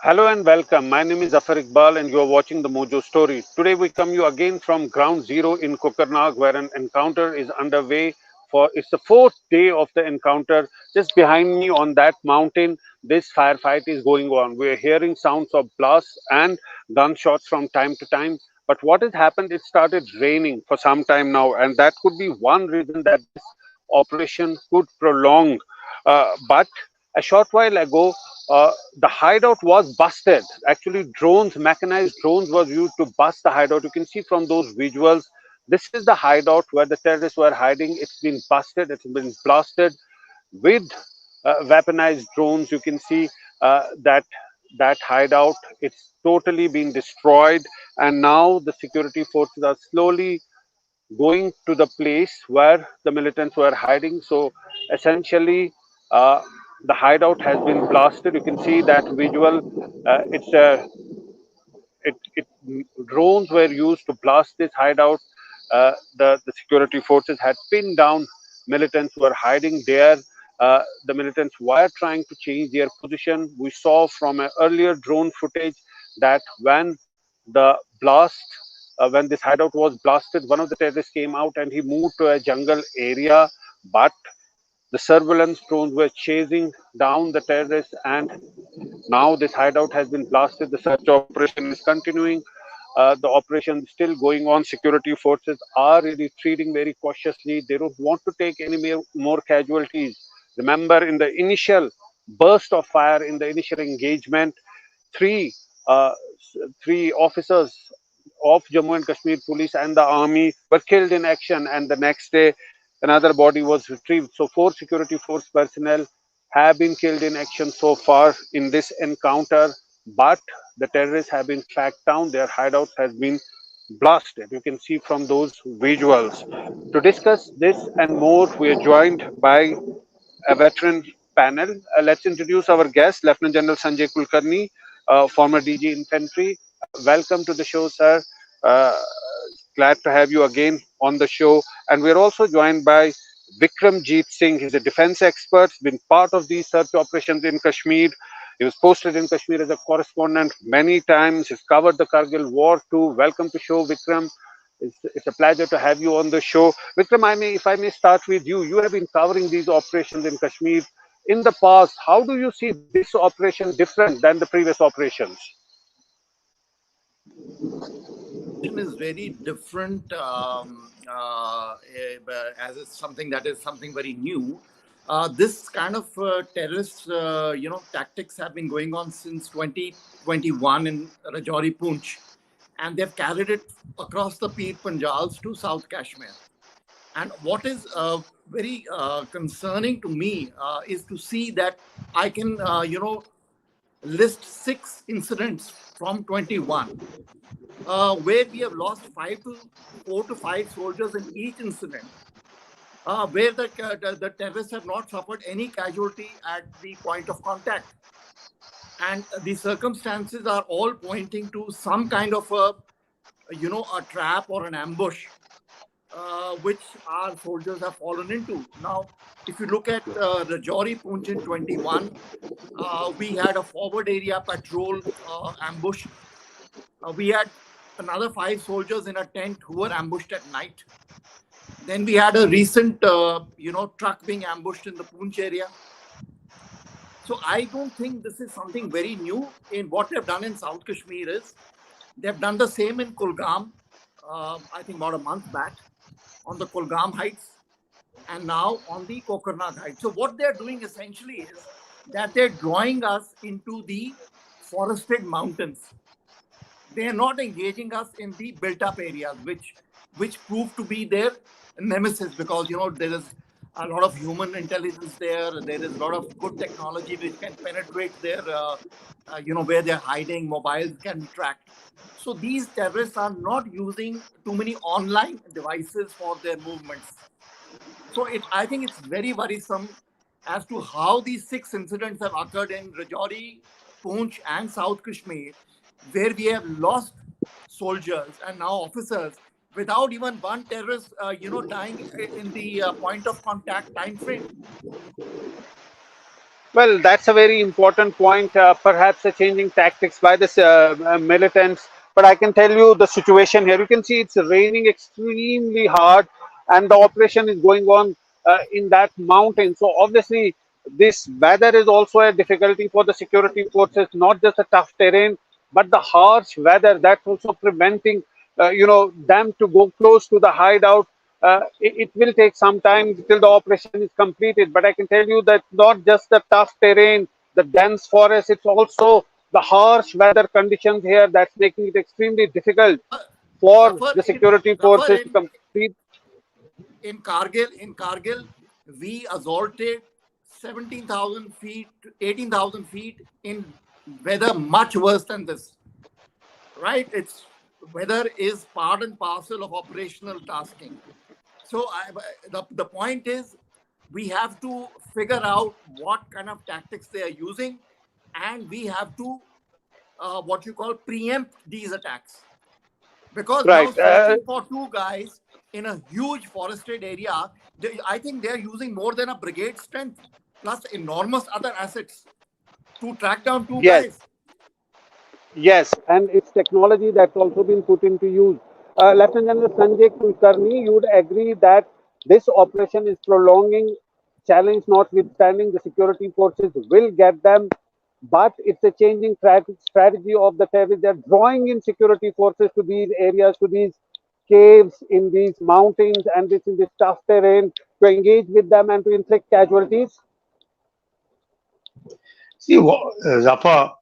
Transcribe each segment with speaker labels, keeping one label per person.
Speaker 1: Hello and welcome. My name is Zaffar Iqbal and you are watching the Mojo Story. Today we come you again from ground zero in Kokernag where an encounter is underway for it's the fourth day of the encounter. Just behind me on that mountain, this firefight is going on. We are hearing sounds of blasts and gunshots from time to time. But what has happened, it started raining for some time now, and that could be one reason that this operation could prolong. But a short while ago, the hideout was busted. Actually, drones, mechanized drones, was used to bust the hideout. You can see from those visuals. This is the hideout where the terrorists were hiding. It's been busted. It's been blasted with weaponized drones. You can see that hideout. It's totally been destroyed, and now the security forces are slowly going to the place where the militants were hiding. So essentially, uh, the hideout has been blasted. You can see that visual. It's a it drones were used to blast this hideout. The security forces had pinned down militants who were hiding there. The militants were trying to change their position. We saw from an earlier drone footage that the blast when this hideout was blasted, one of the terrorists came out and he moved to a jungle area, but the surveillance drones were chasing down the terrorists, and now this hideout has been blasted. The search operation is continuing. The operation is still going on. Security forces are retreating very cautiously. They don't want to take any more casualties. Remember, in the initial burst of fire, in the initial engagement, three uh, three officers of Jammu and Kashmir police and the army were killed in action, and the next day another body was retrieved. So four security force personnel have been killed in action so far in this encounter, but the terrorists have been tracked down. Their hideouts has been blasted. You can see from those visuals. To discuss this and more, we are joined by a veteran panel. Let's introduce our guest, Lieutenant General Sanjay Kulkarni, former DG Infantry. Welcome to the show, sir. Uh, Glad to have you again on the show. And we're also joined by Vikramjeet Singh. He's a defense expert, been part of these search operations in Kashmir. He was posted in Kashmir as a correspondent many times. He's covered the Kargil War too. Welcome to show, Vikram. It's a pleasure to have you on the show. Vikram, if I may start with you, you have been covering these operations in Kashmir in the past. How do you see this operation different than the previous operations?
Speaker 2: Is very different as it's something that is something very new. This kind of terrorist, tactics have been going on since 2021 in Rajouri Poonch, and they've carried it across the Peer Panjals to South Kashmir. And what is very concerning to me is to see that I can, list 6 incidents from 21 where we have lost 4 to 5 soldiers in each incident, where the terrorists have not suffered any casualty at the point of contact. And the circumstances are all pointing to some kind of a trap or an ambush, which our soldiers have fallen into. Now, if you look at Rajouri Poonch in 21, we had a forward area patrol ambush. We had another 5 soldiers in a tent who were ambushed at night. Then we had a recent, truck being ambushed in the Poonch area. So I don't think this is something very new. In what they've done in South Kashmir is they've done the same in Kulgam, I think about a month back, on the Kulgam Heights, and now on the Kokernag Heights. So what they're doing essentially is that they're drawing us into the forested mountains. They are not engaging us in the built-up areas, which prove to be their nemesis, because there is a lot of human intelligence there. There is a lot of good technology which can penetrate their, where they're hiding. Mobiles can be tracked. So these terrorists are not using too many online devices for their movements. So I think it's very worrisome as to how these 6 incidents have occurred in Rajouri, Poonch, and South Kashmir, where we have lost soldiers and now officers without even one terrorist, dying in the point of contact time frame.
Speaker 1: Well, that's a very important point. Perhaps the changing tactics by the militants. But I can tell you the situation here. You can see it's raining extremely hard, and the operation is going on in that mountain. So obviously, this weather is also a difficulty for the security forces. Not just the tough terrain, but the harsh weather that's also preventing, them to go close to the hideout. It will take some time till the operation is completed. But I can tell you that not just the tough terrain, the dense forest, it's also the harsh weather conditions here that's making it extremely difficult for
Speaker 2: Zafar,
Speaker 1: the security
Speaker 2: Zafar
Speaker 1: forces to complete.
Speaker 2: in Kargil, we assaulted 17,000 feet, 18,000 feet in weather much worse than this, right? It's weather is part and parcel of operational tasking. So the point is, we have to figure out what kind of tactics they are using, and we have to what you call preempt these attacks. Because now
Speaker 1: Right.
Speaker 2: searching for two guys in a huge forested area, I think they're using more than a brigade strength plus enormous other assets to track down two
Speaker 1: Yes.
Speaker 2: guys.
Speaker 1: Yes, and it's technology that's also been put into use. Lieutenant General Sanjay Kulkarni, you would agree that this operation is prolonging, challenge notwithstanding, the security forces will get them, but it's a changing strategy of the terrorists. They're drawing in security forces to these areas, to these caves, in these mountains, and this in this tough terrain to engage with them and to inflict casualties.
Speaker 3: See, Zafa,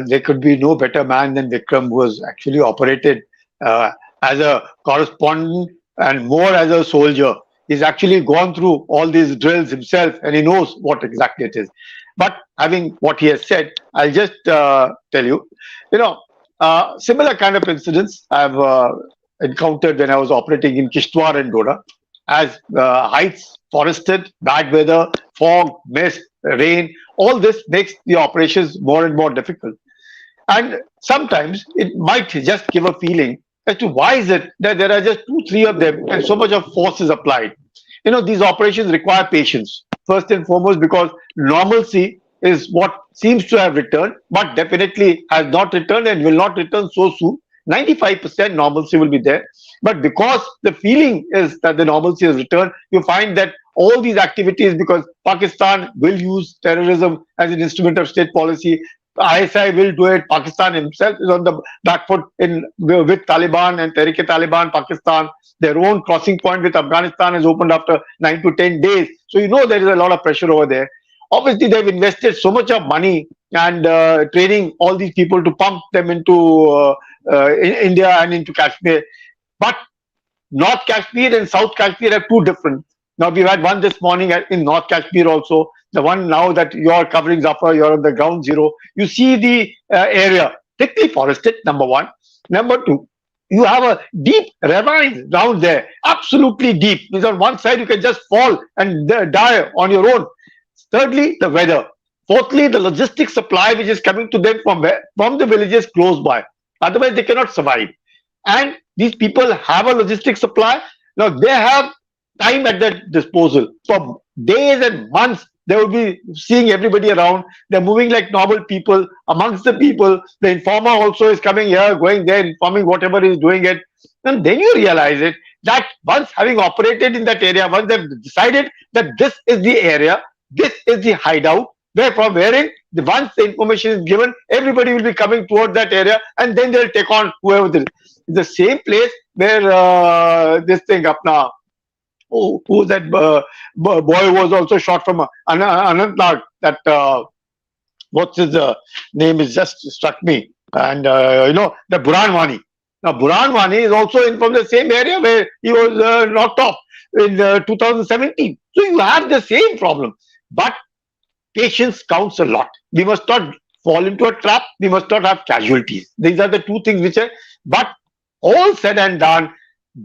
Speaker 3: there could be no better man than Vikram, who has actually operated uh, as a correspondent and more as a soldier. He's actually gone through all these drills himself, and he knows what exactly it is. But having what he has said, I'll just tell you, you know, similar kind of incidents I've encountered when I was operating in Kishtwar and Doda, as heights, forested, bad weather, fog, mist, rain, all this makes the operations more and more difficult. And sometimes it might just give a feeling as to why is it that there are just two, three of them and so much of force is applied. These operations require patience, first and foremost, because normalcy is what seems to have returned, but definitely has not returned and will not return so soon. 95% normalcy will be there. But because the feeling is that the normalcy has returned, you find that all these activities, because Pakistan will use terrorism as an instrument of state policy, ISI will do it. Pakistan himself is on the back foot in with Taliban and Tehrik-e-Taliban. Pakistan, their own crossing point with Afghanistan is opened after 9 to 10 days. So there is a lot of pressure over there. Obviously, they've invested so much of money and training all these people to pump them into India and into Kashmir. But North Kashmir and South Kashmir are two different. Now we've had one this morning in North Kashmir also. The one now that you're covering, Zafar, you're on the ground zero. You see the area thickly forested. Number one. Number two, you have a deep ravine down there, absolutely deep. Because on one side you can just fall and die on your own. Thirdly, the weather. Fourthly, the logistic supply which is coming to them from the villages close by. Otherwise, they cannot survive. And these people have a logistic supply. Now they have time at their disposal. For days and months, they will be seeing everybody around. They're moving like normal people amongst the people. The informer also is coming here, going there, informing whatever is doing it. And then you realize it that once having operated in that area, once they've decided that this is the area, this is the hideout, where from wherein once the information is given, everybody will be coming toward that area, and then they'll take on whoever it is. It's the same place where this thing up now. Who that boy was also shot from Anantnag. That what's his name is just struck me, and the Buranwani. Now Buranwani is also in from the same area where he was knocked off in 2017. So you have the same problem, but patience counts a lot. We must not fall into a trap. We must not have casualties. These are the two things which are. But all said and done,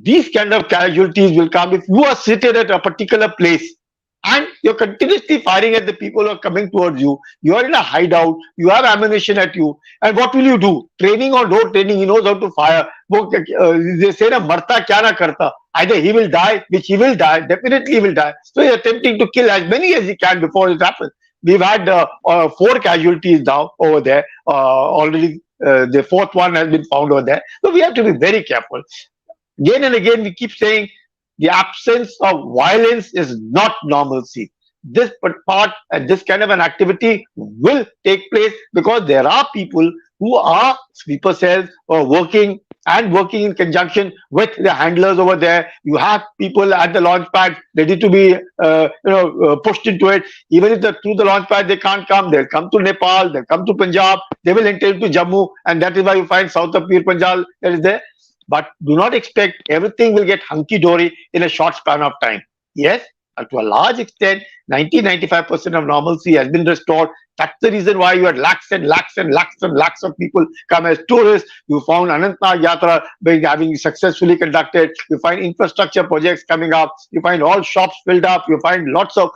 Speaker 3: these kind of casualties will come if you are seated at a particular place and you're continuously firing at the people who are coming towards you. You are in a hideout, you have ammunition at you, and what will you do? Training or no training, he knows how to fire. They say na marta kya na karta. Either he will die, which he will die, definitely he will die. So he's attempting to kill as many as he can before it happens. we've had 4 casualties now over there already. The fourth one has been found over there. So we have to be very careful. Again and again, we keep saying the absence of violence is not normalcy. This part and this kind of an activity will take place because there are people who are sleeper cells or working in conjunction with the handlers over there. You have people at the launch pad ready to be pushed into it. Even if through the launch pad they can't come, they'll come to Nepal, they'll come to Punjab, they will enter into Jammu, and that is why you find south of Pir Panjal that is there. But do not expect everything will get hunky dory in a short span of time. Yes, to a large extent, 90-95% of normalcy has been restored. That's the reason why you had lakhs and lakhs and lakhs and lakhs of people come as tourists. You found Anantnag Yatra having successfully conducted. You find infrastructure projects coming up. You find all shops filled up. You find lots of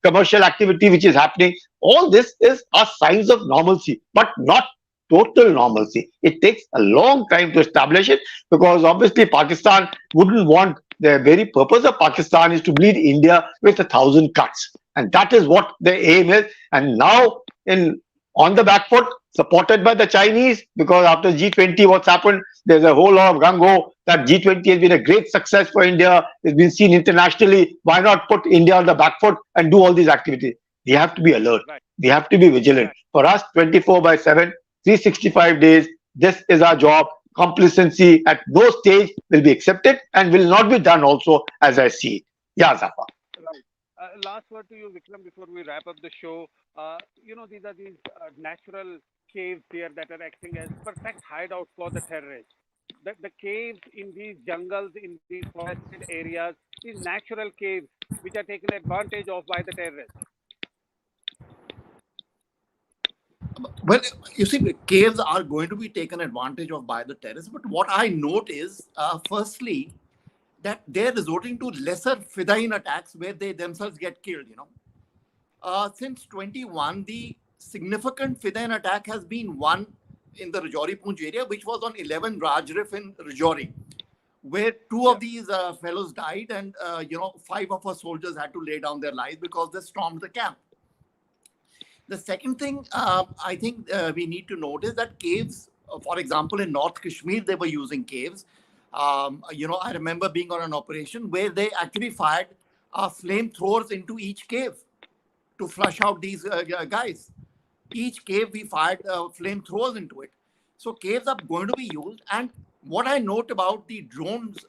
Speaker 3: commercial activity which is happening. All this is a signs of normalcy, but not total normalcy. It takes a long time to establish it because obviously Pakistan wouldn't want, the very purpose of Pakistan is to bleed India with 1,000 cuts. And that is what the aim is. And now in on the back foot, supported by the Chinese, because after G20, what's happened? There's a whole lot of gung-ho that G20 has been a great success for India. It's been seen internationally. Why not put India on the back foot and do all these activities? We have to be alert.
Speaker 1: Right.
Speaker 3: We have to be vigilant. For us, 24/7, 365 days, this is our job. Complacency at no stage will be accepted and will not be done also, as I see it. Yeah, Zafa.
Speaker 1: Right. Last word to you, Vikram, before we wrap up the show. These are these natural caves here that are acting as perfect hideouts for the terrorists. The caves in these jungles, in these forested areas, these natural caves which are taken advantage of by the terrorists.
Speaker 2: Well, you see, caves are going to be taken advantage of by the terrorists. But what I note is, firstly, that they're resorting to lesser Fidain attacks where they themselves get killed. Since 21, the significant Fidain attack has been one in the Rajouri Poonch area, which was on 11 Rajrif in Rajouri, where two of these fellows died, and 5 of our soldiers had to lay down their lives because they stormed the camp. The second thing I think we need to note is that caves, for example, in North Kashmir, they were using caves. I remember being on an operation where they actually fired flamethrowers into each cave to flush out these guys. Each cave, we fired flamethrowers into it. So caves are going to be used. And what I note about the drones,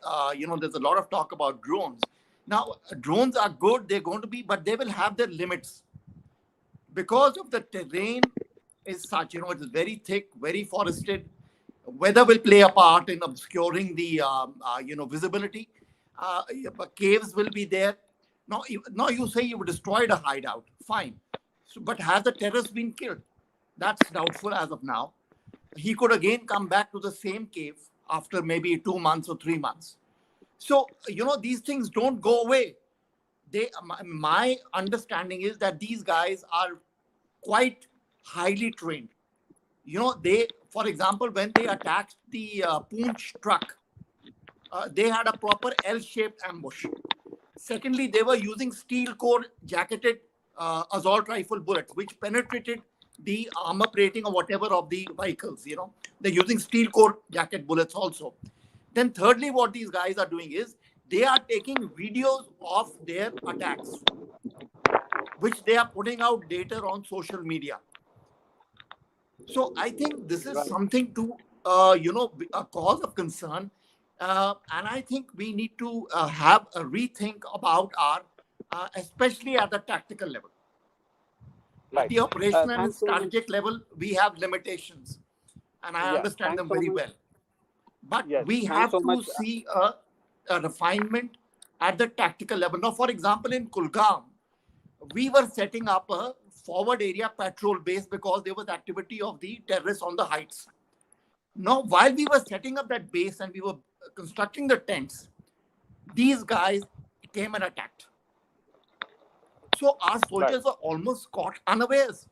Speaker 2: there's a lot of talk about drones. Now, drones are good, they're going to be, but they will have their limits. Because of the terrain is such, it is very thick, very forested. Weather will play a part in obscuring the, visibility. But caves will be there. Now you say you destroyed a hideout. Fine. But has the terrorist been killed? That's doubtful as of now. He could again come back to the same cave after maybe 2 months or 3 months. So, these things don't go away. My understanding is that these guys are quite highly trained. For example, when they attacked the Poonch truck, they had a proper L-shaped ambush. Secondly, they were using steel core jacketed assault rifle bullets, which penetrated the armor plating or whatever of the vehicles. They're using steel core jacket bullets also. Then thirdly, what these guys are doing is they are taking videos of their attacks, which they are putting out later on social media. So I think this is something to, a cause of concern. And I think we need to have a rethink about our, especially at the tactical level.
Speaker 1: Right.
Speaker 2: At the operational and strategic level, we have limitations. And I understand them very well. But we have to see a refinement at the tactical level. Now, for example, in Kulgam, we were setting up a forward area patrol base because there was activity of the terrorists on the heights. Now, while we were setting up that base and we were constructing the tents, these guys came and attacked. So our soldiers were almost caught unawares.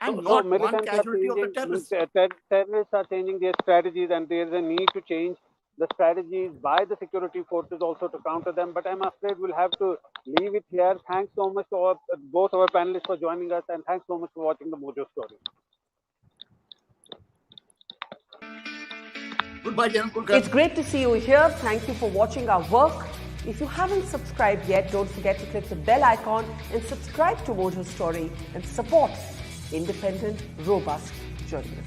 Speaker 2: And not one casualty of the terrorists.
Speaker 1: Terrorists are changing their strategies, and there is a need to change the strategies by the security forces also to counter them. But I'm afraid we'll have to leave it here. Thanks so much to both our panelists for joining us, and thanks so much for watching the Mojo Story.
Speaker 2: Goodbye, General.
Speaker 4: It's great to see you here. Thank you for watching our work. If you haven't subscribed yet, don't forget to click the bell icon and subscribe to Mojo Story and support independent, robust journalism.